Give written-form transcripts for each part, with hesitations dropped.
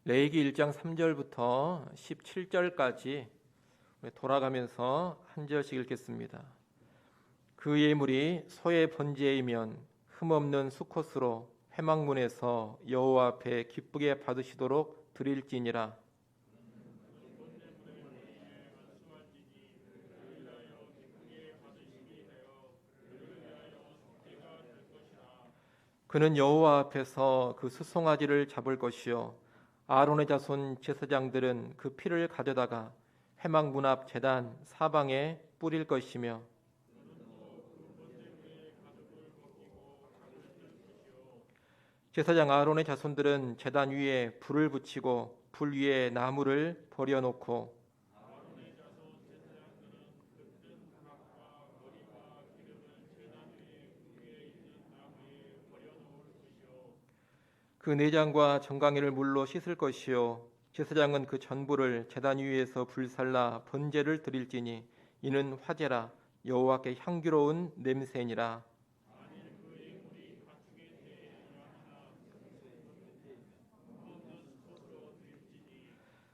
레위기 1장 3절부터 17절까지 돌아가면서 한 절씩 읽겠습니다. 그 예물이 소의 번제이면 흠없는 수컷으로 회막문에서 여호와 앞에 기쁘게 받으시도록 드릴지니라. 그는 여호와 앞에서 그 수송아지를 잡을 것이요 아론의 자손 제사장들은 그 피를 가져다가 회막문 앞 제단 사방에 뿌릴 것이며 제사장 아론의 자손들은 제단 위에 불을 붙이고 불 위에 나무를 버려놓고 그 내장과 정강이를 물로 씻을 것이요 제사장은 그 전부를 제단 위에서 불살라 번제를 드릴지니 이는 화제라 여호와께 향기로운 냄새니라.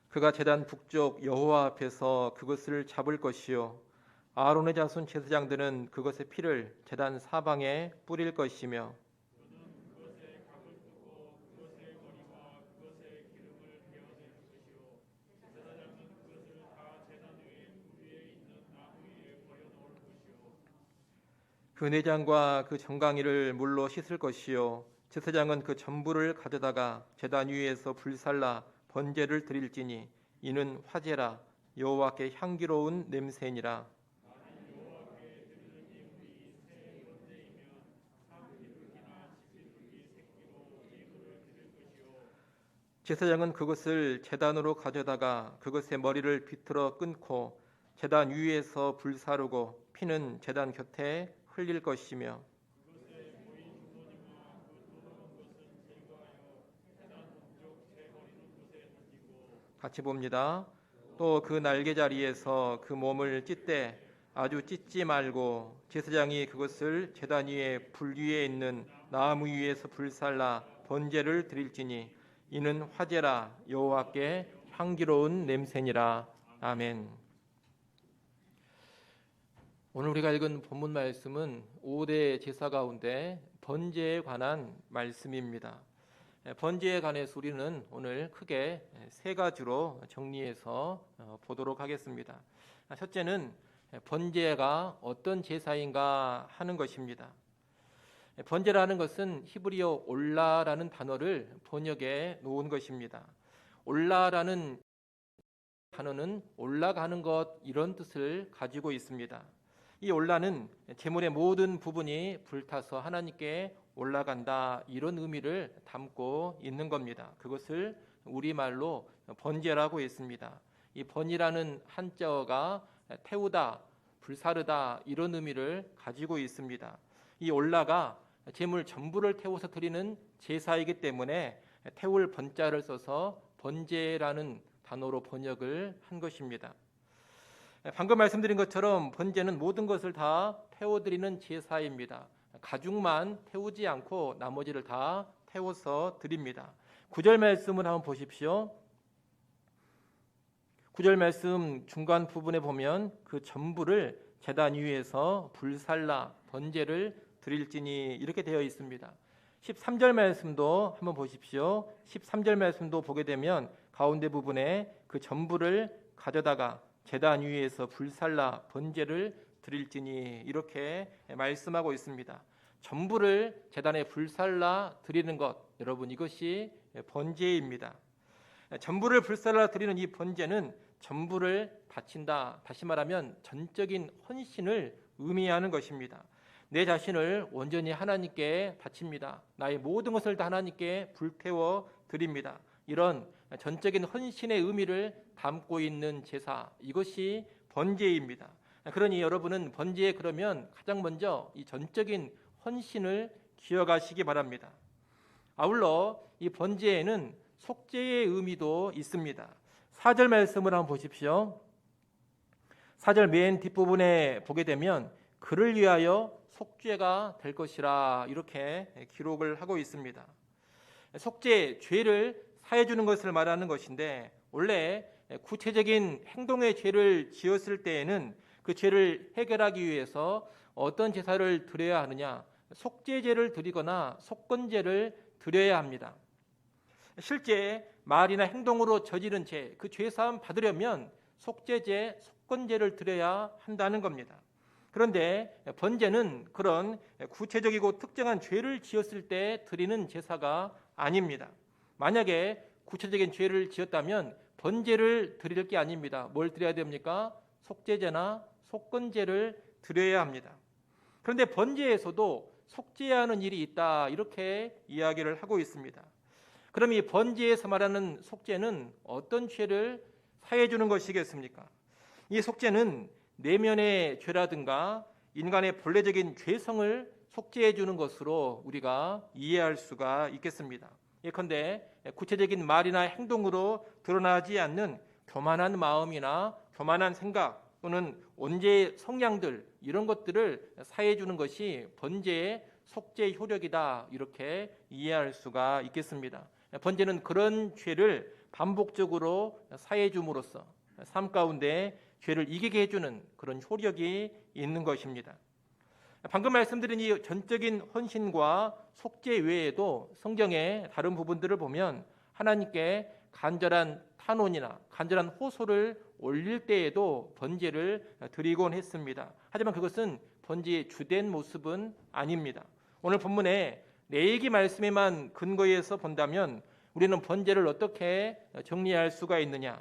그가 제단 북쪽 여호와 앞에서 그것을 잡을 것이요 아론의 자손 제사장들은 그것의 피를 제단 사방에 뿌릴 것이며 그 내장과 그 정강이를 물로 씻을 것이요 제사장은 그 전부를 가져다가 제단 위에서 불살라 번제를 드릴지니 이는 화제라 여호와께 향기로운 냄새니라. 제사장은 그것을 제단으로 가져다가 그것의 머리를 비틀어 끊고 제단 위에서 불사르고 피는 제단 곁에 흘릴 것이며 같이 봅니다. 또 그 날개 자리에서 그 몸을 찢되 아주 찢지 말고 제사장이 그것을 제단 위에 불 위에 있는 나무 위에서 불살라 번제를 드릴지니 이는 화제라 여호와께 향기로운 냄새니라. 아멘. 오늘 우리가 읽은 본문 말씀은 5대 제사 가운데 번제에 관한 말씀입니다. 번제에 관해서 우리는 오늘 크게 세 가지로 정리해서 보도록 하겠습니다. 첫째는 번제가 어떤 제사인가 하는 것입니다. 번제라는 것은 히브리어 올라라는 단어를 번역해 놓은 것입니다. 올라라는 단어는 올라가는 것 이런 뜻을 가지고 있습니다. 이 올라는 제물의 모든 부분이 불타서 하나님께 올라간다 이런 의미를 담고 있는 겁니다. 그것을 우리말로 번제라고 했습니다. 이 번이라는 한자어가 태우다, 불사르다 이런 의미를 가지고 있습니다. 이 올라가 제물 전부를 태워서 드리는 제사이기 때문에 태울 번자를 써서 번제라는 단어로 번역을 한 것입니다. 방금 말씀드린 것처럼 번제는 모든 것을 다 태워드리는 제사입니다. 가죽만 태우지 않고 나머지를 다 태워서 드립니다. 9절 말씀을 한번 보십시오. 9절 말씀 중간 부분에 보면 그 전부를 제단 위에서 불살라 번제를 드릴지니 이렇게 되어 있습니다. 13절 말씀도 한번 보십시오. 13절 말씀도 보게 되면 가운데 부분에 그 전부를 가져다가 제단 위에서 불살라 번제를 드릴지니 이렇게 말씀하고 있습니다. 전부를 제단에 불살라 드리는 것, 여러분 이것이 번제입니다. 전부를 불살라 드리는 이 번제는 전부를 바친다. 다시 말하면 전적인 헌신을 의미하는 것입니다. 내 자신을 온전히 하나님께 바칩니다. 나의 모든 것을 다 하나님께 불태워 드립니다. 이런 전적인 헌신의 의미를 담고 있는 제사, 이것이 번제입니다. 그러니 여러분은 번제에 그러면 가장 먼저 이 전적인 헌신을 기억하시기 바랍니다. 아울러 이 번제에는 속죄의 의미도 있습니다. 4절 말씀을 한번 보십시오. 4절 맨 뒷부분에 보게 되면 그를 위하여 속죄가 될 것이라 이렇게 기록을 하고 있습니다. 속죄, 죄를 사해 주는 것을 말하는 것인데, 원래 구체적인 행동의 죄를 지었을 때에는 그 죄를 해결하기 위해서 어떤 제사를 드려야 하느냐, 속죄제를 드리거나 속건제를 드려야 합니다. 실제 말이나 행동으로 저지른 죄, 그 죄사함 받으려면 속죄제, 속건제를 드려야 한다는 겁니다. 그런데 번제는 그런 구체적이고 특정한 죄를 지었을 때 드리는 제사가 아닙니다. 만약에 구체적인 죄를 지었다면 번제를 드릴 게 아닙니다. 뭘 드려야 됩니까? 속죄제나 속건제를 드려야 합니다. 그런데 번제에서도 속죄해야 하는 일이 있다, 이렇게 이야기를 하고 있습니다. 그럼 이 번제에서 말하는 속죄는 어떤 죄를 사해 주는 것이겠습니까? 이 속죄는 내면의 죄라든가 인간의 본래적인 죄성을 속죄해 주는 것으로 우리가 이해할 수가 있겠습니다. 예컨대 구체적인 말이나 행동으로 드러나지 않는 교만한 마음이나 교만한 생각 또는 언제의 성향들, 이런 것들을 사해 주는 것이 번제의 속죄 효력이다, 이렇게 이해할 수가 있겠습니다. 번제는 그런 죄를 반복적으로 사해 줌으로써 삶 가운데 죄를 이기게 해주는 그런 효력이 있는 것입니다. 방금 말씀드린 이 전적인 헌신과 속죄 외에도 성경의 다른 부분들을 보면 하나님께 간절한 탄원이나 간절한 호소를 올릴 때에도 번제를 드리곤 했습니다. 하지만 그것은 번제의 주된 모습은 아닙니다. 오늘 본문에 레위기 말씀에만 근거해서 본다면 우리는 번제를 어떻게 정리할 수가 있느냐?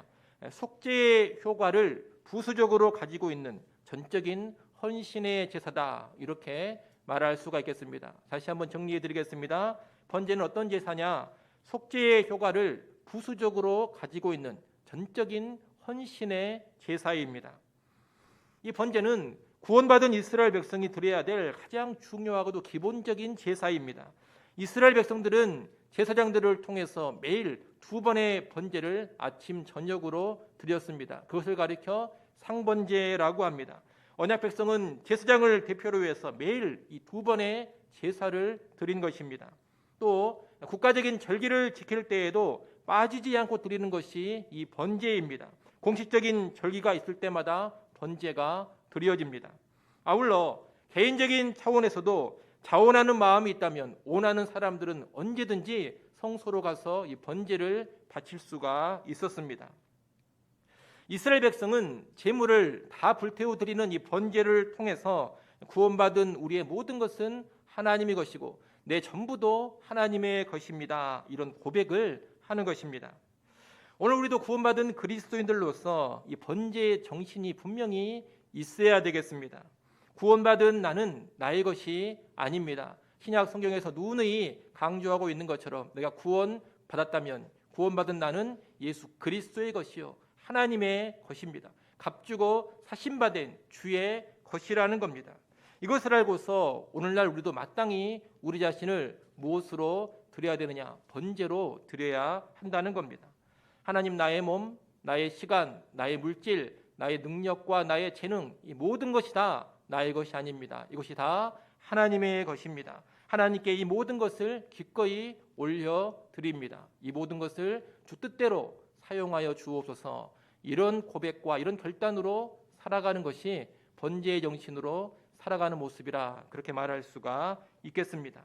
속죄의 효과를 부수적으로 가지고 있는 전적인 헌신의 제사다, 이렇게 말할 수가 있겠습니다. 다시 한번 정리해 드리겠습니다. 번제는 어떤 제사냐? 속죄의 효과를 부수적으로 가지고 있는 전적인 헌신의 제사입니다. 이 번제는 구원받은 이스라엘 백성이 드려야 될 가장 중요하고도 기본적인 제사입니다. 이스라엘 백성들은 제사장들을 통해서 매일 2번의 번제를 아침 저녁으로 드렸습니다. 그것을 가리켜 상번제라고 합니다. 언약 백성은 제사장을 대표로 해서 매일 이 2번의 제사를 드린 것입니다. 또 국가적인 절기를 지킬 때에도 빠지지 않고 드리는 것이 이 번제입니다. 공식적인 절기가 있을 때마다 번제가 드려집니다. 아울러 개인적인 차원에서도 자원하는 마음이 있다면 원하는 사람들은 언제든지 성소로 가서 이 번제를 바칠 수가 있었습니다. 이스라엘 백성은 제물을 다 불태워 드리는 이 번제를 통해서 구원받은 우리의 모든 것은 하나님의 것이고 내 전부도 하나님의 것입니다, 이런 고백을 하는 것입니다. 오늘 우리도 구원받은 그리스도인들로서 이 번제의 정신이 분명히 있어야 되겠습니다. 구원받은 나는 나의 것이 아닙니다. 신약 성경에서 누누이 강조하고 있는 것처럼 내가 구원받았다면 구원받은 나는 예수 그리스도의 것이요 하나님의 것입니다. 값주고 사신받은 주의 것이라는 겁니다. 이것을 알고서 오늘날 우리도 마땅히 우리 자신을 무엇으로 드려야 되느냐? 번제로 드려야 한다는 겁니다. 하나님, 나의 몸, 나의 시간, 나의 물질, 나의 능력과 나의 재능, 이 모든 것이 다 나의 것이 아닙니다. 이것이 다 하나님의 것입니다. 하나님께 이 모든 것을 기꺼이 올려드립니다. 이 모든 것을 주 뜻대로 사용하여 주옵소서. 이런 고백과 이런 결단으로 살아가는 것이 번제의 정신으로 살아가는 모습이라, 그렇게 말할 수가 있겠습니다.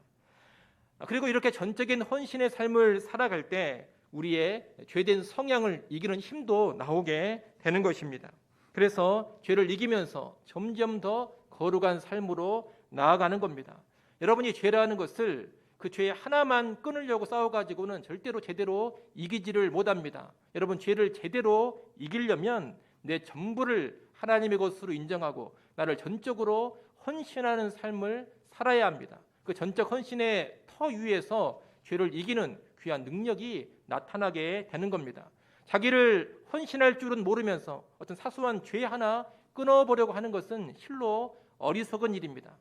그리고 이렇게 전적인 헌신의 삶을 살아갈 때 우리의 죄된 성향을 이기는 힘도 나오게 되는 것입니다. 그래서 죄를 이기면서 점점 더 거룩한 삶으로 나아가는 겁니다. 여러분이 죄라는 것을 그 죄 하나만 끊으려고 싸워가지고는 절대로 제대로 이기지를 못합니다. 여러분, 죄를 제대로 이기려면 내 전부를 하나님의 것으로 인정하고 나를 전적으로 헌신하는 삶을 살아야 합니다. 그 전적 헌신의 터 위에서 죄를 이기는 귀한 능력이 나타나게 되는 겁니다. 자기를 헌신할 줄은 모르면서 어떤 사소한 죄 하나 끊어보려고 하는 것은 실로 어리석은 일입니다.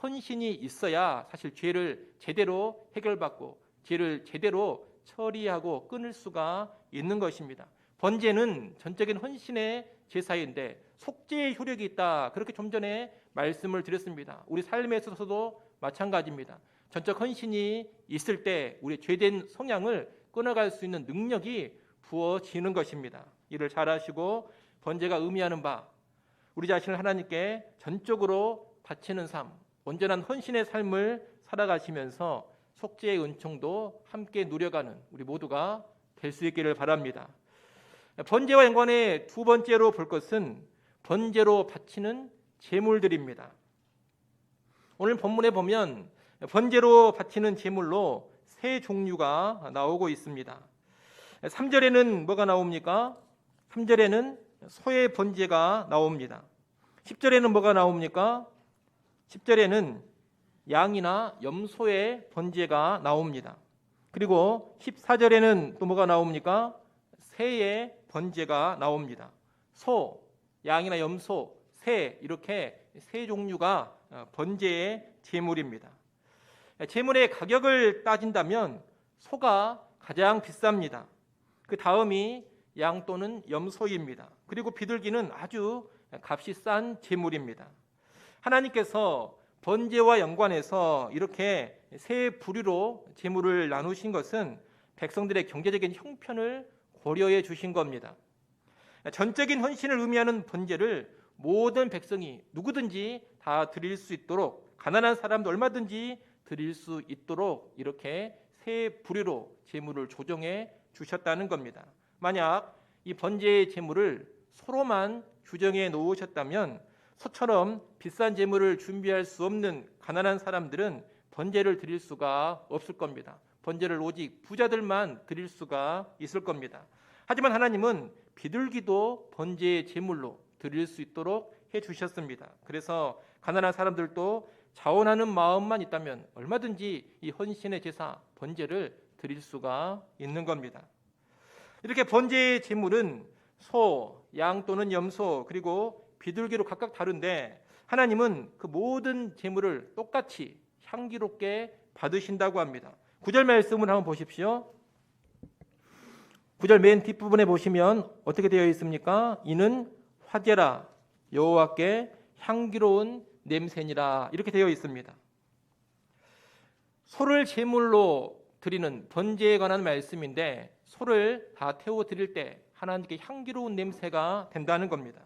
헌신이 있어야 사실 죄를 제대로 해결받고 죄를 제대로 처리하고 끊을 수가 있는 것입니다. 번제는 전적인 헌신의 제사인데 속죄의 효력이 있다, 그렇게 좀 전에 말씀을 드렸습니다. 우리 삶에 있어서도 마찬가지입니다. 전적 헌신이 있을 때 우리 죄된 성향을 끊어갈 수 있는 능력이 부어지는 것입니다. 이를 잘 아시고 번제가 의미하는 바 우리 자신을 하나님께 전적으로 바치는 삶, 온전한 헌신의 삶을 살아가시면서 속죄의 은총도 함께 누려가는 우리 모두가 될 수 있기를 바랍니다. 번제와 연관해 두 번째로 볼 것은 번제로 바치는 제물들입니다. 오늘 본문에 보면 번제로 바치는 제물로 세 종류가 나오고 있습니다. 3절에는 뭐가 나옵니까? 3절에는 소의 번제가 나옵니다. 10절에는 뭐가 나옵니까? 10절에는 양이나 염소의 번제가 나옵니다. 그리고 14절에는 또 뭐가 나옵니까? 새의 번제가 나옵니다. 소, 양이나 염소, 새 이렇게 세 종류가 번제의 제물입니다. 제물의 가격을 따진다면 소가 가장 비쌉니다. 그 다음이 양 또는 염소입니다. 그리고 비둘기는 아주 값이 싼 제물입니다. 하나님께서 번제와 연관해서 이렇게 세 부류로 제물을 나누신 것은 백성들의 경제적인 형편을 고려해 주신 겁니다. 전적인 헌신을 의미하는 번제를 모든 백성이 누구든지 다 드릴 수 있도록, 가난한 사람도 얼마든지 드릴 수 있도록 이렇게 세 부류로 제물을 조정해 주셨다는 겁니다. 만약 이 번제의 제물을 소로만 규정해 놓으셨다면 소처럼 비싼 제물을 준비할 수 없는 가난한 사람들은 번제를 드릴 수가 없을 겁니다. 번제를 오직 부자들만 드릴 수가 있을 겁니다. 하지만 하나님은 비둘기도 번제의 제물로 드릴 수 있도록 해주셨습니다. 그래서 가난한 사람들도 자원하는 마음만 있다면 얼마든지 이 헌신의 제사, 번제를 드릴 수가 있는 겁니다. 이렇게 번제의 제물은 소, 양 또는 염소 그리고 비둘기로 각각 다른데 하나님은 그 모든 제물을 똑같이 향기롭게 받으신다고 합니다. 9절 말씀을 한번 보십시오. 9절 맨 뒷부분에 보시면 어떻게 되어 있습니까? 이는 화제라 여호와께 향기로운 냄새니라 이렇게 되어 있습니다. 소를 제물로 드리는 번제에 관한 말씀인데 소를 다 태워 드릴 때 하나님께 향기로운 냄새가 된다는 겁니다.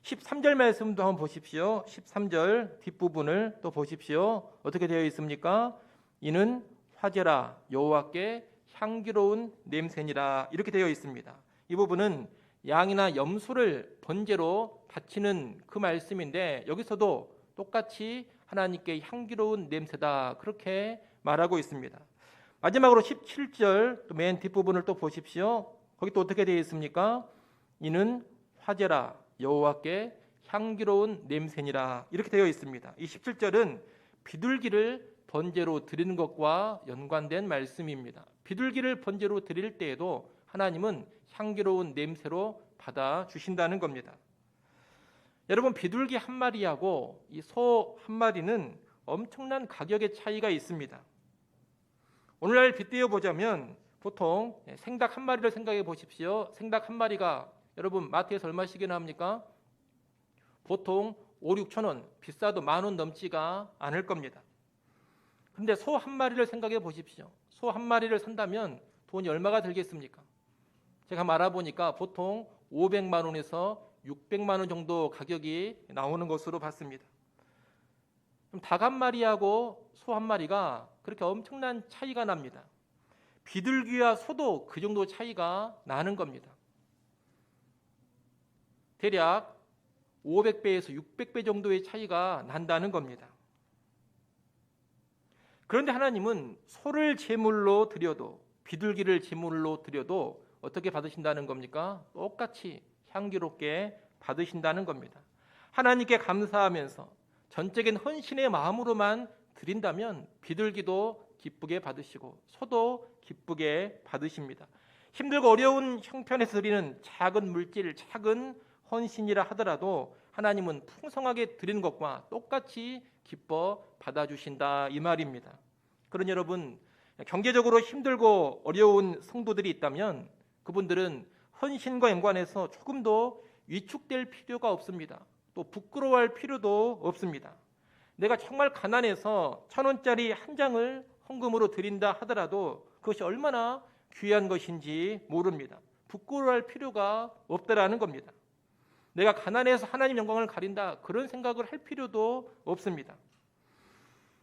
13절 말씀도 한번 보십시오. 13절 뒷부분을 또 보십시오. 어떻게 되어 있습니까? 이는 화제라 여호와께 향기로운 냄새니라 이렇게 되어 있습니다. 이 부분은 양이나 염소를 번제로 바치는 그 말씀인데 여기서도 똑같이 하나님께 향기로운 냄새다 그렇게 말하고 있습니다. 마지막으로 17절 또 맨 뒷부분을 또 보십시오. 거기 또 어떻게 되어 있습니까? 이는 화제라 여호와께 향기로운 냄새니라 이렇게 되어 있습니다. 이 17절은 비둘기를 번제로 드리는 것과 연관된 말씀입니다. 비둘기를 번제로 드릴 때에도 하나님은 향기로운 냄새로 받아 주신다는 겁니다. 여러분 비둘기 한 마리하고 이 소 한 마리는 엄청난 가격의 차이가 있습니다. 오늘날 빗대어 보자면 보통 생닭 한 마리를 생각해 보십시오. 생닭 한 마리가 여러분 마트에서 얼마씩이나 합니까? 보통 5, 6천 원, 비싸도 10,000원 넘지가 않을 겁니다. 그런데 소 한 마리를 생각해 보십시오. 소 한 마리를 산다면 돈이 얼마가 들겠습니까? 제가 알아보니까 보통 500만 원에서 600만 원 정도 가격이 나오는 것으로 봤습니다. 그럼 닭 한 마리하고 소 한 마리가 그렇게 엄청난 차이가 납니다. 비둘기와 소도 그 정도 차이가 나는 겁니다. 대략 500배에서 600배 정도의 차이가 난다는 겁니다. 그런데 하나님은 소를 제물로 드려도 비둘기를 제물로 드려도 어떻게 받으신다는 겁니까? 똑같이 향기롭게 받으신다는 겁니다. 하나님께 감사하면서 전적인 헌신의 마음으로만 드린다면 비둘기도 기쁘게 받으시고 소도 기쁘게 받으십니다. 힘들고 어려운 형편에서 드리는 작은 물질, 작은 헌신이라 하더라도 하나님은 풍성하게 드리는 것과 똑같이 기뻐 받아주신다 이 말입니다. 그런 여러분 경제적으로 힘들고 어려운 성도들이 있다면 그분들은 헌신과 연관해서 조금도 위축될 필요가 없습니다. 또 부끄러워할 필요도 없습니다. 내가 정말 가난해서 1,000원짜리 한 장을 헌금으로 드린다 하더라도 그것이 얼마나 귀한 것인지 모릅니다. 부끄러워할 필요가 없다라는 겁니다. 내가 가난해서 하나님 영광을 가린다, 그런 생각을 할 필요도 없습니다.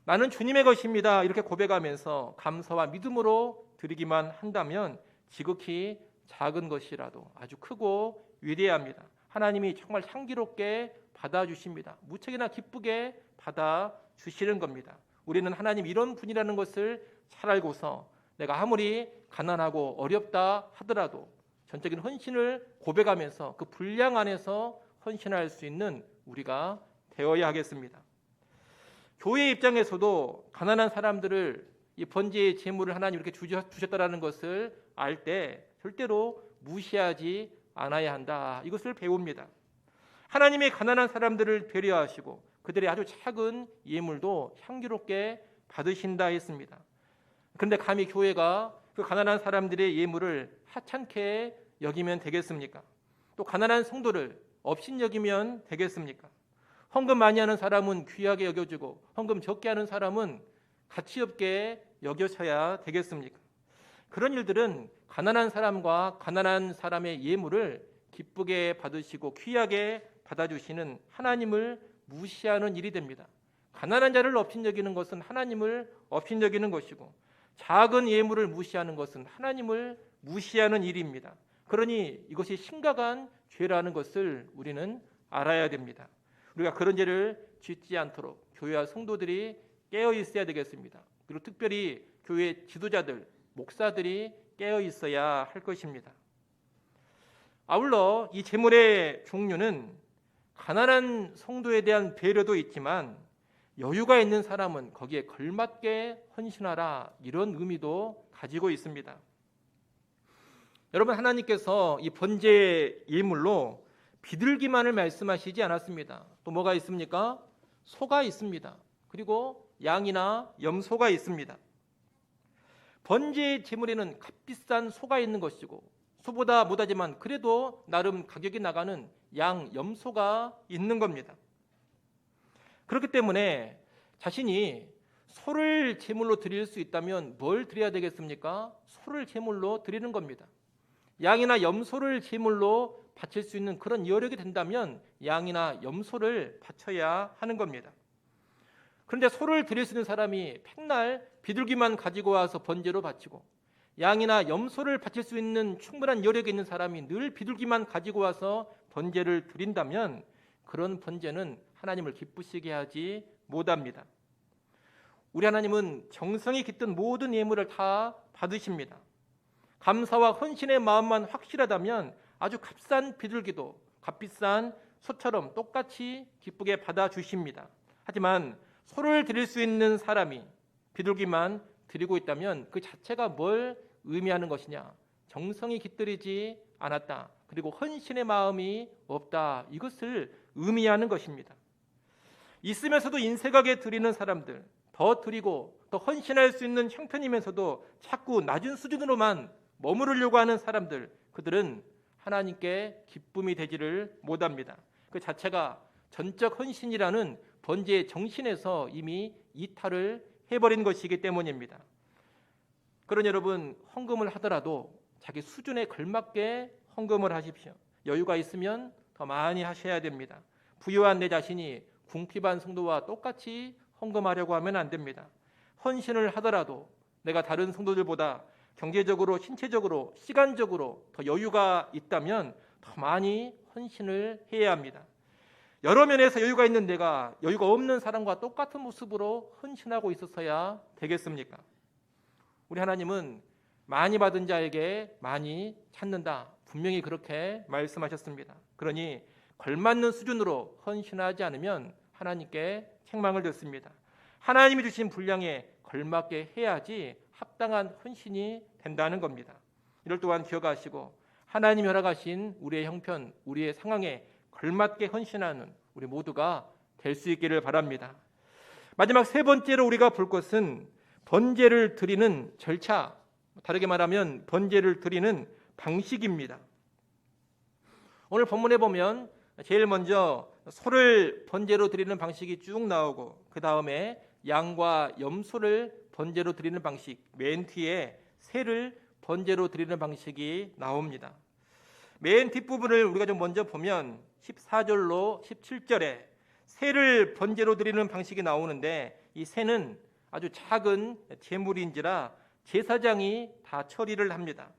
나는 주님의 것입니다, 이렇게 고백하면서 감사와 믿음으로 드리기만 한다면 지극히 작은 것이라도 아주 크고 위대합니다. 하나님이 정말 향기롭게 받아주십니다. 무척이나 기쁘게 받아주시는 겁니다. 우리는 하나님 이런 분이라는 것을 잘 알고서 내가 아무리 가난하고 어렵다 하더라도 전적인 헌신을 고백하면서 그 분량 안에서 헌신할 수 있는 우리가 되어야 하겠습니다. 교회 입장에서도 가난한 사람들을 이 번제의 제물을 하나님 이렇게 주셨다라는 것을 알 때 절대로 무시하지 않아야 한다, 이것을 배웁니다. 하나님의 가난한 사람들을 배려하시고 그들의 아주 작은 예물도 향기롭게 받으신다 했습니다. 그런데 감히 교회가 그 가난한 사람들의 예물을 하찮게 여기면 되겠습니까? 또 가난한 성도를 업신여기면 되겠습니까? 헌금 많이 하는 사람은 귀하게 여겨주고 헌금 적게 하는 사람은 가치 없게 여겨져야 되겠습니까? 그런 일들은 가난한 사람과 가난한 사람의 예물을 기쁘게 받으시고 귀하게 받아주시는 하나님을 무시하는 일이 됩니다. 가난한 자를 업신여기는 것은 하나님을 업신여기는 것이고 작은 예물을 무시하는 것은 하나님을 무시하는 일입니다. 그러니 이것이 심각한 죄라는 것을 우리는 알아야 됩니다. 우리가 그런 죄를 짓지 않도록 교회와 성도들이 깨어 있어야 되겠습니다. 그리고 특별히 교회 지도자들, 목사들이 깨어 있어야 할 것입니다. 아울러 이 제물의 종류는 가난한 성도에 대한 배려도 있지만 여유가 있는 사람은 거기에 걸맞게 헌신하라, 이런 의미도 가지고 있습니다. 여러분, 하나님께서 이 번제 예물로 비둘기만을 말씀하시지 않았습니다. 또 뭐가 있습니까? 소가 있습니다. 그리고 양이나 염소가 있습니다. 번제 제물에는 값비싼 소가 있는 것이고 소보다 못하지만 그래도 나름 가격이 나가는 양, 염소가 있는 겁니다. 그렇기 때문에 자신이 소를 제물로 드릴 수 있다면 뭘 드려야 되겠습니까? 소를 제물로 드리는 겁니다. 양이나 염소를 제물로 바칠 수 있는 그런 여력이 된다면 양이나 염소를 바쳐야 하는 겁니다. 그런데 소를 드릴 수 있는 사람이 백날 비둘기만 가지고 와서 번제로 바치고 양이나 염소를 바칠 수 있는 충분한 여력이 있는 사람이 늘 비둘기만 가지고 와서 번제를 드린다면 그런 번제는 하나님을 기쁘시게 하지 못합니다. 우리 하나님은 정성이 깃든 모든 예물을 다 받으십니다. 감사와 헌신의 마음만 확실하다면 아주 값싼 비둘기도 값비싼 소처럼 똑같이 기쁘게 받아주십니다. 하지만 소를 드릴 수 있는 사람이 비둘기만 드리고 있다면 그 자체가 뭘 의미하는 것이냐? 정성이 깃들이지 않았다, 그리고 헌신의 마음이 없다, 이것을 의미하는 것입니다. 있으면서도 인색하게 드리는 사람들, 더 드리고 더 헌신할 수 있는 형편이면서도 자꾸 낮은 수준으로만 머무르려고 하는 사람들, 그들은 하나님께 기쁨이 되지를 못합니다. 그 자체가 전적 헌신이라는 번제의 정신에서 이미 이탈을 해버린 것이기 때문입니다. 그러니 여러분, 헌금을 하더라도 자기 수준에 걸맞게 헌금을 하십시오. 여유가 있으면 더 많이 하셔야 됩니다. 부유한 내 자신이 궁핍한 성도와 똑같이 헌금하려고 하면 안 됩니다. 헌신을 하더라도 내가 다른 성도들보다 경제적으로, 신체적으로, 시간적으로 더 여유가 있다면 더 많이 헌신을 해야 합니다. 여러 면에서 여유가 있는 내가 여유가 없는 사람과 똑같은 모습으로 헌신하고 있어서야 되겠습니까? 우리 하나님은 많이 받은 자에게 많이 찾는다, 분명히 그렇게 말씀하셨습니다. 그러니 걸맞는 수준으로 헌신하지 않으면 하나님께 책망을 듣습니다. 하나님이 주신 분량에 걸맞게 해야지 합당한 헌신이 된다는 겁니다. 이를 또한 기억하시고 하나님이 허락하신 우리의 형편, 우리의 상황에 걸맞게 헌신하는 우리 모두가 될 수 있기를 바랍니다. 마지막 세 번째로 우리가 볼 것은 번제를 드리는 절차, 다르게 말하면 번제를 드리는 방식입니다. 오늘 본문에 보면 제일 먼저 소를 번제로 드리는 방식이 쭉 나오고 그 다음에 양과 염소를 번제로 드리는 방식, 맨 뒤에 새를 번제로 드리는 방식이 나옵니다. 맨 뒷부분을 우리가 좀 먼저 보면 14절로 17절에 새를 번제로 드리는 방식이 나오는데, 이 새는 아주 작은 제물인지라 제사장이 다 처리를 합니다.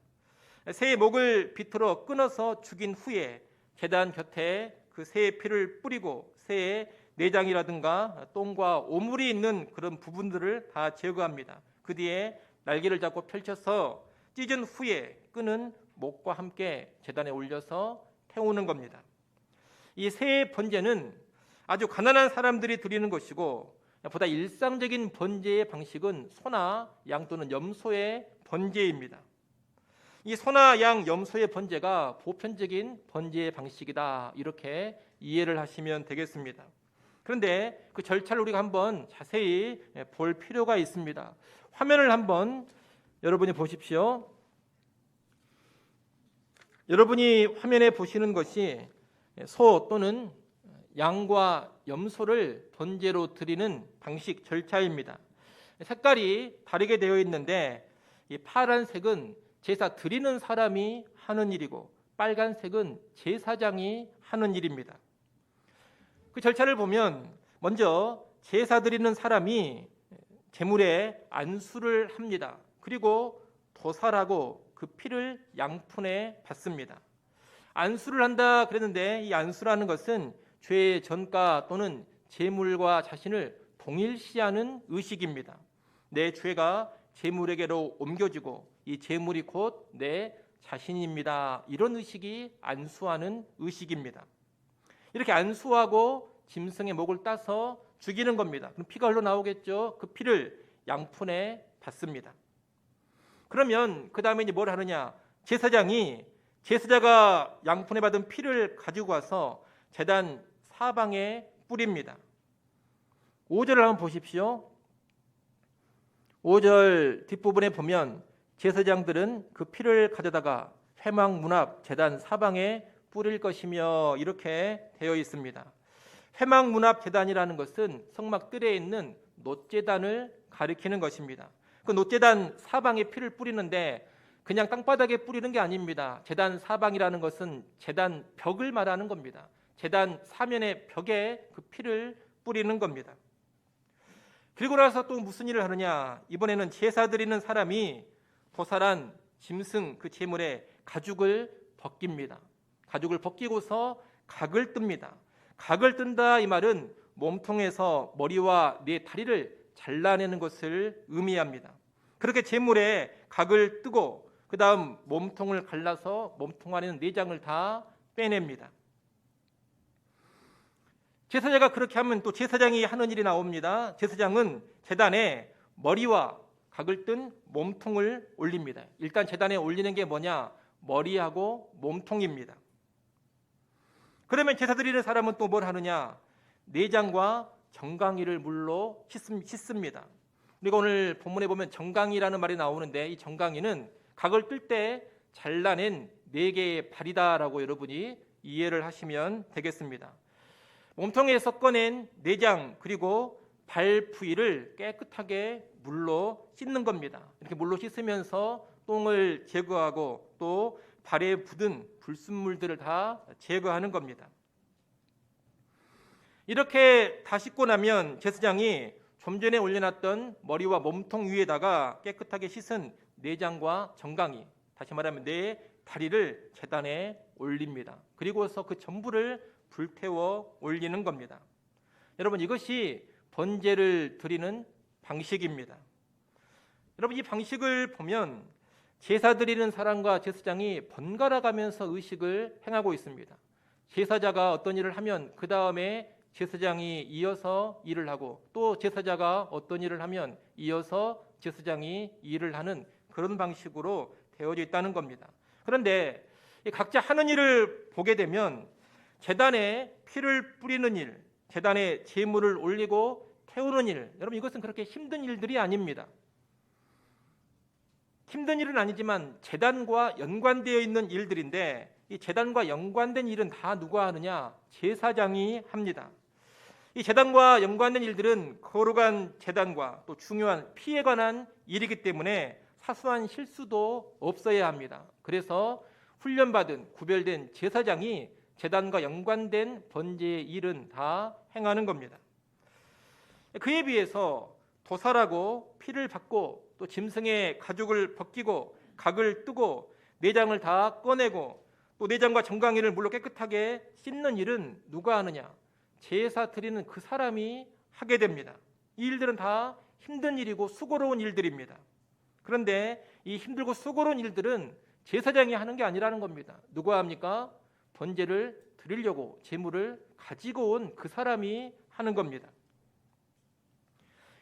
새의 목을 비틀어 끊어서 죽인 후에 제단 곁에 그 새의 피를 뿌리고 새의 내장이라든가 똥과 오물이 있는 그런 부분들을 다 제거합니다. 그 뒤에 날개를 잡고 펼쳐서 찢은 후에 끄는 목과 함께 제단에 올려서 태우는 겁니다. 이 새의 번제는 아주 가난한 사람들이 드리는 것이고, 보다 일상적인 번제의 방식은 소나 양 또는 염소의 번제입니다. 이 소나 양, 염소의 번제가 보편적인 번제의 방식이다, 이렇게 이해를 하시면 되겠습니다. 그런데 그 절차를 우리가 한번 자세히 볼 필요가 있습니다. 화면을 한번 여러분이 보십시오. 여러분이 화면에 보시는 것이 소 또는 양과 염소를 번제로 드리는 방식, 절차입니다. 색깔이 다르게 되어 있는데, 이 파란색은 제사 드리는 사람이 하는 일이고 빨간색은 제사장이 하는 일입니다. 그 절차를 보면 먼저 제사 드리는 사람이 제물에 안수를 합니다. 그리고 도살하고 그 피를 양푼에 받습니다. 안수를 한다 그랬는데, 이 안수라는 것은 죄의 전가 또는 제물과 자신을 동일시하는 의식입니다. 내 죄가 제물에게로 옮겨지고 이 제물이 곧 내 자신입니다. 이런 의식이 안수하는 의식입니다. 이렇게 안수하고 짐승의 목을 따서 죽이는 겁니다. 그럼 피가 흘러나오겠죠. 그 피를 양푼에 받습니다. 그러면 그 다음에 이제 뭘 하느냐? 제사자가 양푼에 받은 피를 가지고 와서 제단 사방에 뿌립니다. 5절을 한번 보십시오. 5절 뒷부분에 보면 제사장들은 그 피를 가져다가 회막 문 앞 제단 사방에 뿌릴 것이며, 이렇게 되어 있습니다. 회막 문 앞 제단이라는 것은 성막 뜰에 있는 놋제단을 가리키는 것입니다. 그 놋제단 사방에 피를 뿌리는데 그냥 땅바닥에 뿌리는 게 아닙니다. 제단 사방이라는 것은 제단 벽을 말하는 겁니다. 제단 사면의 벽에 그 피를 뿌리는 겁니다. 그리고 나서 또 무슨 일을 하느냐? 이번에는 제사 드리는 사람이 도살한 짐승 그 제물에 가죽을 벗깁니다. 가죽을 벗기고서 각을 뜹니다. 각을 뜬다, 이 말은 몸통에서 머리와 네 다리를 잘라내는 것을 의미합니다. 그렇게 제물에 각을 뜨고 그 다음 몸통을 갈라서 몸통 안에 있는 내장을 다 빼냅니다. 제사자가 그렇게 하면 또 제사장이 하는 일이 나옵니다. 제사장은 제단에 머리와 각을 뜬 몸통을 올립니다. 일단 제단에 올리는 게 뭐냐? 머리하고 몸통입니다. 그러면 제사 드리는 사람은 또 뭘 하느냐? 내장과 정강이를 물로 씻습니다. 그리고 오늘 본문에 보면 정강이라는 말이 나오는데, 이 정강이는 각을 뜰 때 잘라낸 4개의 발이다라고 여러분이 이해를 하시면 되겠습니다. 몸통에서 꺼낸 내장 그리고 발 부위를 깨끗하게 물로 씻는 겁니다. 이렇게 물로 씻으면서 똥을 제거하고 또 발에 묻은 불순물들을 다 제거하는 겁니다. 이렇게 다 씻고 나면 제사장이 좀 전에 올려놨던 머리와 몸통 위에다가 깨끗하게 씻은 내장과 정강이, 다시 말하면 네 다리를 제단에 올립니다. 그리고서 그 전부를 불태워 올리는 겁니다. 여러분, 이것이 번제를 드리는 방식입니다. 여러분, 이 방식을 보면 제사 드리는 사람과 제사장이 번갈아 가면서 의식을 행하고 있습니다. 제사자가 어떤 일을 하면 그 다음에 제사장이 이어서 일을 하고, 또 제사자가 어떤 일을 하면 이어서 제사장이 일을 하는 그런 방식으로 되어져 있다는 겁니다. 그런데 각자 하는 일을 보게 되면 제단에 피를 뿌리는 일, 제단에 제물을 올리고 태우는 일, 여러분 이것은 그렇게 힘든 일들이 아닙니다. 힘든 일은 아니지만 제단과 연관되어 있는 일들인데, 이 제단과 연관된 일은 다 누가 하느냐? 제사장이 합니다. 이 제단과 연관된 일들은 거룩한 제단과 또 중요한 피에 관한 일이기 때문에 사소한 실수도 없어야 합니다. 그래서 훈련받은 구별된 제사장이 제단과 연관된 번제의 일은 다 행하는 겁니다. 그에 비해서 도살하고 피를 받고 또 짐승의 가죽을 벗기고 각을 뜨고 내장을 다 꺼내고 또 내장과 정강이를 물로 깨끗하게 씻는 일은 누가 하느냐? 제사 드리는 그 사람이 하게 됩니다. 이 일들은 다 힘든 일이고 수고로운 일들입니다. 그런데 이 힘들고 수고로운 일들은 제사장이 하는 게 아니라는 겁니다. 누가 합니까? 번제를 드리려고 제물을 가지고 온 그 사람이 하는 겁니다.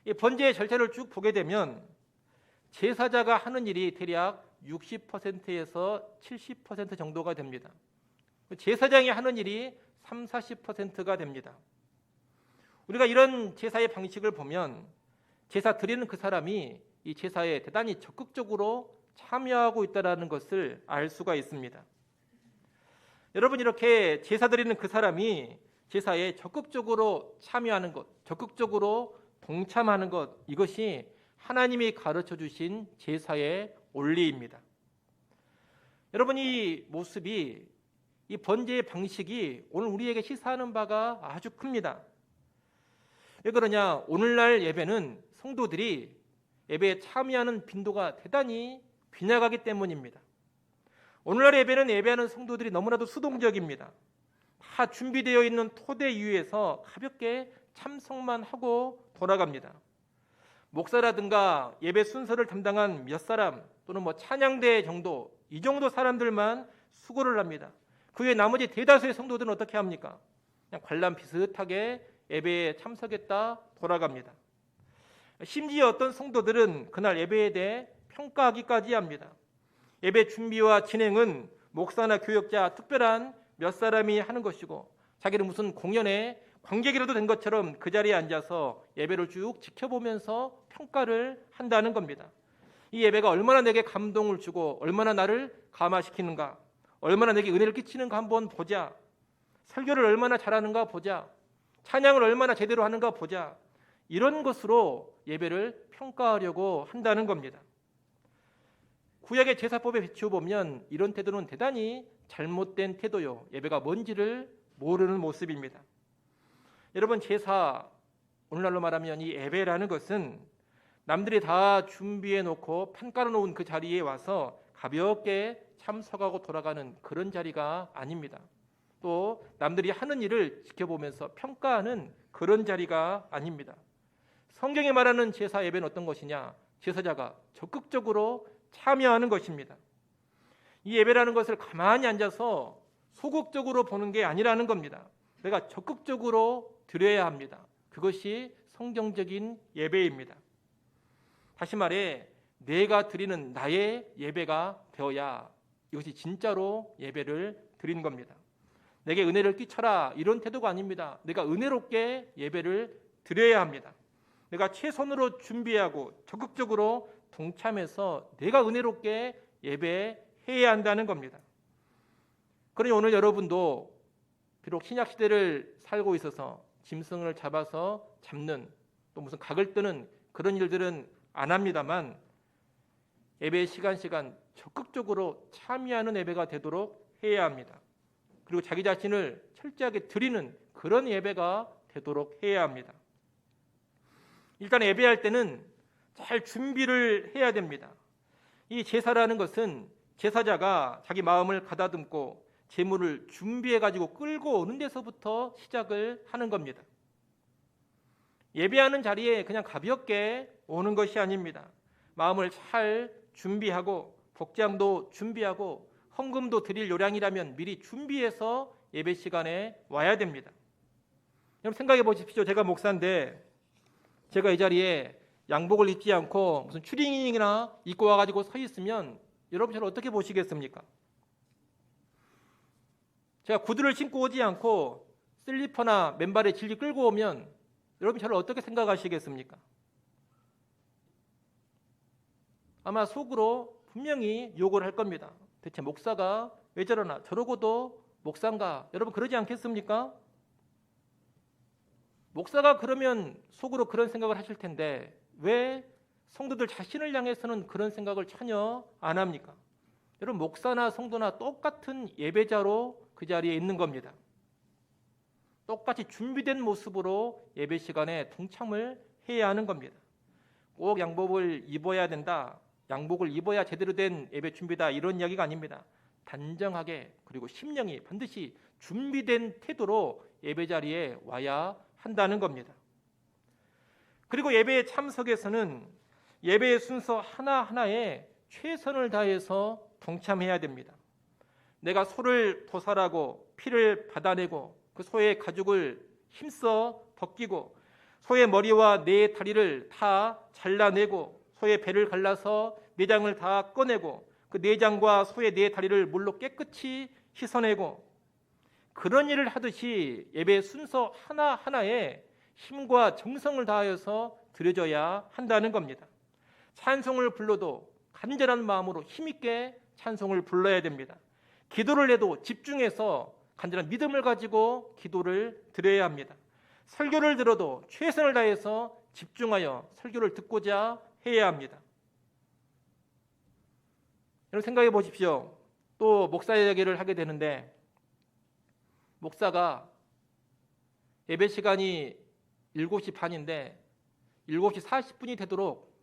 이 번제의 절차를 쭉 보게 되면 제사자가 하는 일이 대략 60%에서 70% 정도가 됩니다. 제사장이 하는 일이 30-40%가 됩니다. 우리가 이런 제사의 방식을 보면 제사 드리는 그 사람이 이 제사에 대단히 적극적으로 참여하고 있다는 것을 알 수가 있습니다. 여러분, 이렇게 제사 드리는 그 사람이 제사에 적극적으로 참여하는 것, 적극적으로 동참하는 것, 이것이 하나님이 가르쳐 주신 제사의 원리입니다. 여러분, 이 모습이, 이 번제의 방식이 오늘 우리에게 시사하는 바가 아주 큽니다. 왜 그러냐? 오늘날 예배는 성도들이 예배에 참여하는 빈도가 대단히 빈약하기 때문입니다. 오늘날 예배는 예배하는 성도들이 너무나도 수동적입니다. 다 준비되어 있는 토대 위에서 가볍게 참석만 하고 돌아갑니다. 목사라든가 예배 순서를 담당한 몇 사람 또는 찬양대 정도, 이 정도 사람들만 수고를 합니다. 그 외 나머지 대다수의 성도들은 어떻게 합니까? 그냥 관람 비슷하게 예배에 참석했다 돌아갑니다. 심지어 어떤 성도들은 그날 예배에 대해 평가하기까지 합니다. 예배 준비와 진행은 목사나 교역자 특별한 몇 사람이 하는 것이고, 자기는 무슨 공연에 관객이라도 된 것처럼 그 자리에 앉아서 예배를 쭉 지켜보면서 평가를 한다는 겁니다. 이 예배가 얼마나 내게 감동을 주고 얼마나 나를 감화시키는가, 얼마나 내게 은혜를 끼치는가 한번 보자. 설교를 얼마나 잘하는가 보자. 찬양을 얼마나 제대로 하는가 보자. 이런 것으로 예배를 평가하려고 한다는 겁니다. 구약의 제사법에 비추어보면 이런 태도는 대단히 잘못된 태도요, 예배가 뭔지를 모르는 모습입니다. 여러분, 제사, 오늘날로 말하면 이 예배라는 것은 남들이 다 준비해 놓고 판 깔아놓은 그 자리에 와서 가볍게 참석하고 돌아가는 그런 자리가 아닙니다. 또 남들이 하는 일을 지켜보면서 평가하는 그런 자리가 아닙니다. 성경이 말하는 제사 예배는 어떤 것이냐? 제사자가 적극적으로 참여하는 것입니다. 이 예배라는 것을 가만히 앉아서 소극적으로 보는 게 아니라는 겁니다. 내가 적극적으로 드려야 합니다. 그것이 성경적인 예배입니다. 다시 말해, 내가 드리는 나의 예배가 되어야 이것이 진짜로 예배를 드린 겁니다. 내게 은혜를 끼쳐라, 이런 태도가 아닙니다. 내가 은혜롭게 예배를 드려야 합니다. 내가 최선으로 준비하고 적극적으로 동참해서 내가 은혜롭게 예배해야 한다는 겁니다. 그러니 오늘 여러분도 비록 신약시대를 살고 있어서 짐승을 잡아서 잡는, 또 무슨 각을 뜨는 그런 일들은 안 합니다만, 예배 시간 적극적으로 참여하는 예배가 되도록 해야 합니다. 그리고 자기 자신을 철저하게 드리는 그런 예배가 되도록 해야 합니다. 일단 예배할 때는 잘 준비를 해야 됩니다. 이 제사라는 것은 제사자가 자기 마음을 가다듬고 제물을 준비해 가지고 끌고 오는 데서부터 시작을 하는 겁니다. 예배하는 자리에 그냥 가볍게 오는 것이 아닙니다. 마음을 잘 준비하고 복장도 준비하고 헌금도 드릴 요량이라면 미리 준비해서 예배 시간에 와야 됩니다. 여러분 생각해 보십시오. 제가 목사인데 제가 이 자리에 양복을 입지 않고 무슨 추리닝이나 입고 와가지고 서 있으면 여러분 저를 어떻게 보시겠습니까? 제가 구두를 신고 오지 않고 슬리퍼나 맨발에 질질 끌고 오면 여러분 저를 어떻게 생각하시겠습니까? 아마 속으로 분명히 욕을 할 겁니다. 대체 목사가 왜 저러나, 저러고도 목사인가? 여러분 그러지 않겠습니까? 목사가 그러면 속으로 그런 생각을 하실 텐데 왜 성도들 자신을 향해서는 그런 생각을 전혀 안 합니까? 여러분, 목사나 성도나 똑같은 예배자로 그 자리에 있는 겁니다. 똑같이 준비된 모습으로 예배 시간에 동참을 해야 하는 겁니다. 꼭 양복을 입어야 된다, 양복을 입어야 제대로 된 예배 준비다, 이런 이야기가 아닙니다. 단정하게, 그리고 심령이 반드시 준비된 태도로 예배 자리에 와야 한다는 겁니다. 그리고 예배에 참석해서는 예배의 순서 하나하나에 최선을 다해서 동참해야 됩니다. 내가 소를 도살하고 피를 받아내고 그 소의 가죽을 힘써 벗기고 소의 머리와 네 다리를 다 잘라내고 소의 배를 갈라서 내장을 다 꺼내고 그 내장과 소의 네 다리를 물로 깨끗이 씻어내고, 그런 일을 하듯이 예배 순서 하나하나에 힘과 정성을 다하여서 드려져야 한다는 겁니다. 찬송을 불러도 간절한 마음으로 힘있게 찬송을 불러야 됩니다. 기도를 해도 집중해서 간절한 믿음을 가지고 기도를 드려야 합니다. 설교를 들어도 최선을 다해서 집중하여 설교를 듣고자 해야 합니다. 여러분, 생각해 보십시오. 또 목사 이야기를 하게 되는데, 목사가 예배 시간이 7시 반인데 7시 40분이 되도록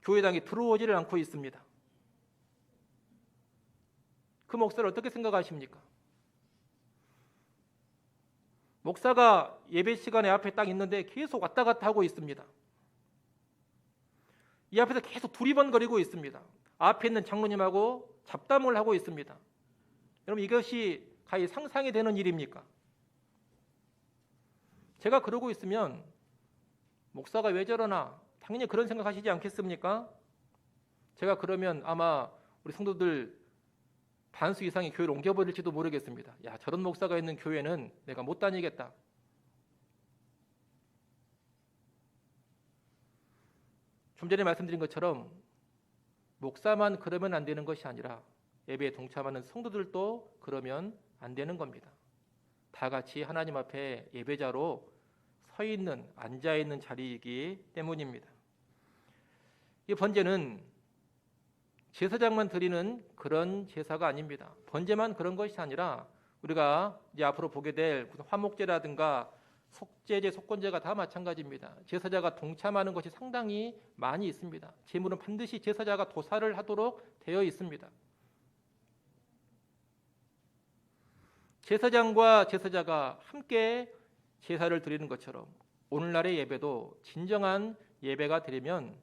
교회당에 들어오지를 않고 있습니다. 그 목사를 어떻게 생각하십니까? 목사가 예배 시간에 앞에 딱 있는데 계속 왔다 갔다 하고 있습니다. 이 앞에서 계속 두리번거리고 있습니다. 앞에 있는 장로님하고 잡담을 하고 있습니다. 여러분, 이것이 가히 상상이 되는 일입니까? 제가 그러고 있으면 목사가 왜 저러나 당연히 그런 생각하시지 않겠습니까? 제가 그러면 아마 우리 성도들 반수 이상이 교회를 옮겨버릴지도 모르겠습니다. 야, 저런 목사가 있는 교회는 내가 못 다니겠다. 좀 전에 말씀드린 것처럼 목사만 그러면 안 되는 것이 아니라 예배에 동참하는 성도들도 그러면 안 되는 겁니다. 다 같이 하나님 앞에 예배자로 서 있는, 앉아 있는 자리이기 때문입니다. 이 번제는 제사장만 드리는 그런 제사가 아닙니다. 번제만 그런 것이 아니라 우리가 이제 앞으로 보게 될 화목제라든가 속죄제, 속건제가 다 마찬가지입니다. 제사자가 동참하는 것이 상당히 많이 있습니다. 제물은 반드시 제사자가 도살을 하도록 되어 있습니다. 제사장과 제사자가 함께 제사를 드리는 것처럼 오늘날의 예배도 진정한 예배가 되려면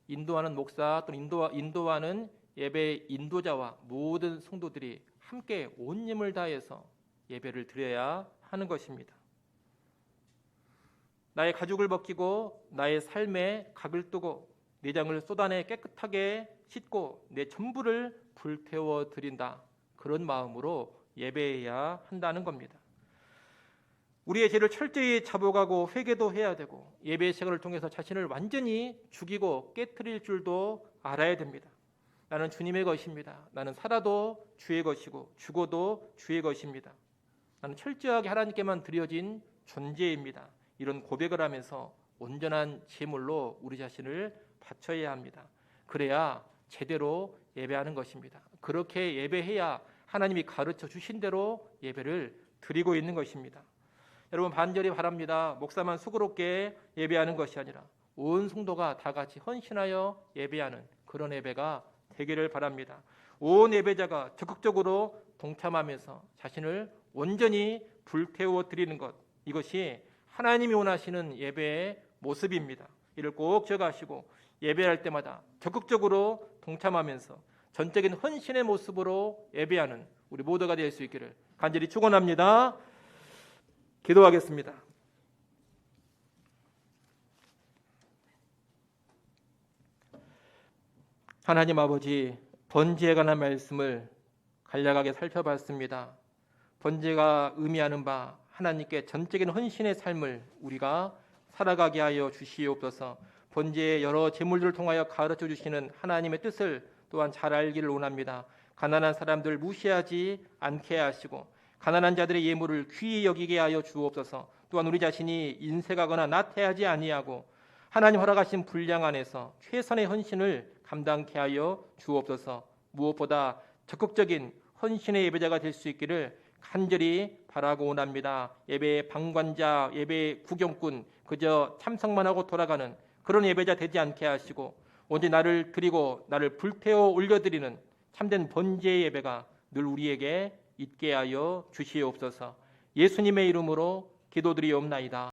인도하는 목사 또는 인도하는 예배 인도자와 모든 성도들이 함께 온 힘을 다해서 예배를 드려야 하는 것입니다. 나의 가죽을 벗기고 나의 삶에 각을 뜨고 내장을 쏟아내 깨끗하게 씻고 내 전부를 불태워 드린다. 그런 마음으로 예배해야 한다는 겁니다. 우리의 죄를 철저히 자복하고 회개도 해야 되고 예배의 시간을 통해서 자신을 완전히 죽이고 깨트릴 줄도 알아야 됩니다. 나는 주님의 것입니다. 나는 살아도 주의 것이고 죽어도 주의 것입니다. 나는 철저하게 하나님께만 드려진 존재입니다. 이런 고백을 하면서 온전한 제물로 우리 자신을 바쳐야 합니다. 그래야 제대로 예배하는 것입니다. 그렇게 예배해야 하나님이 가르쳐 주신 대로 예배를 드리고 있는 것입니다. 여러분, 간절히 바랍니다. 목사만 수고롭게 예배하는 것이 아니라 온 성도가 다 같이 헌신하여 예배하는 그런 예배가 되기를 바랍니다. 온 예배자가 적극적으로 동참하면서 자신을 온전히 불태워 드리는 것, 이것이 하나님이 원하시는 예배의 모습입니다. 이를 꼭 기억하시고 예배할 때마다 적극적으로 동참하면서 전적인 헌신의 모습으로 예배하는 우리 모두가 될 수 있기를 간절히 축원합니다. 기도하겠습니다. 하나님 아버지, 번제에 관한 말씀을 간략하게 살펴봤습니다. 번제가 의미하는 바 하나님께 전적인 헌신의 삶을 우리가 살아가게 하여 주시옵소서. 번제의 여러 제물들을 통하여 가르쳐 주시는 하나님의 뜻을 또한 잘 알기를 원합니다. 가난한 사람들 무시하지 않게 하시고 가난한 자들의 예물을 귀히 여기게 하여 주옵소서. 또한 우리 자신이 인색하거나 나태하지 아니하고 하나님 허락하신 분량 안에서 최선의 헌신을 감당케 하여 주옵소서. 무엇보다 적극적인 헌신의 예배자가 될 수 있기를 간절히 바라고 원합니다. 예배 방관자, 예배 구경꾼, 그저 참석만 하고 돌아가는 그런 예배자 되지 않게 하시고 오직 나를 드리고 나를 불태워 올려드리는 참된 번제의 예배가 늘 우리에게 있게 하여 주시옵소서. 예수님의 이름으로 기도드리옵나이다.